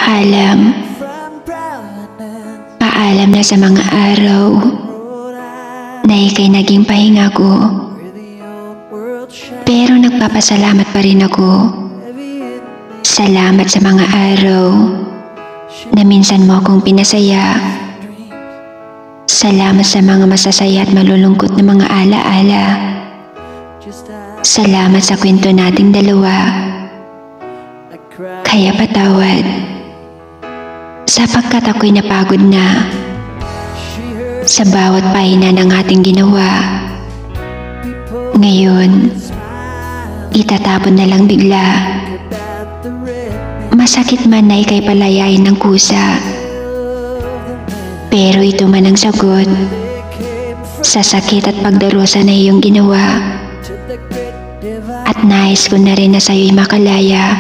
Paalam. Paalam na sa mga araw na ika'y naging pahinga ko. Pero nagpapasalamat pa rin ako. Salamat sa mga araw na minsan mo akong pinasaya. Salamat sa mga masasaya at malulungkot na mga alaala. Salamat sa kwento nating dalawa. Kaya patawad, sapagkat ako'y napagod na sa bawat pahina ng ating ginawa. Ngayon, itatapon na lang bigla. Masakit man na ika'y palayain ng kusa, pero ito man ang sagot sa sakit at pagdarusa na iyong ginawa. At nais ko na rin na sa'yo'y makalaya,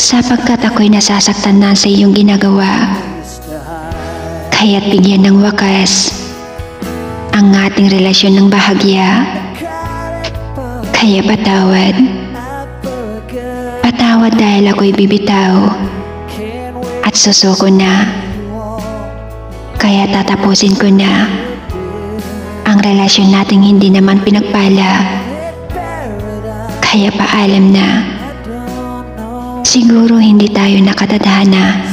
sapagkat ako'y nasasaktan na sa iyong ginagawa. Kaya't bigyan ng wakas ang ating relasyon ng bahagya. Kaya patawad. Patawad dahil ako'y bibitaw at susuko na. Kaya tatapusin ko na ang relasyon nating hindi naman pinagpala. Kaya paalam na. Siguro hindi tayo nakatadhana.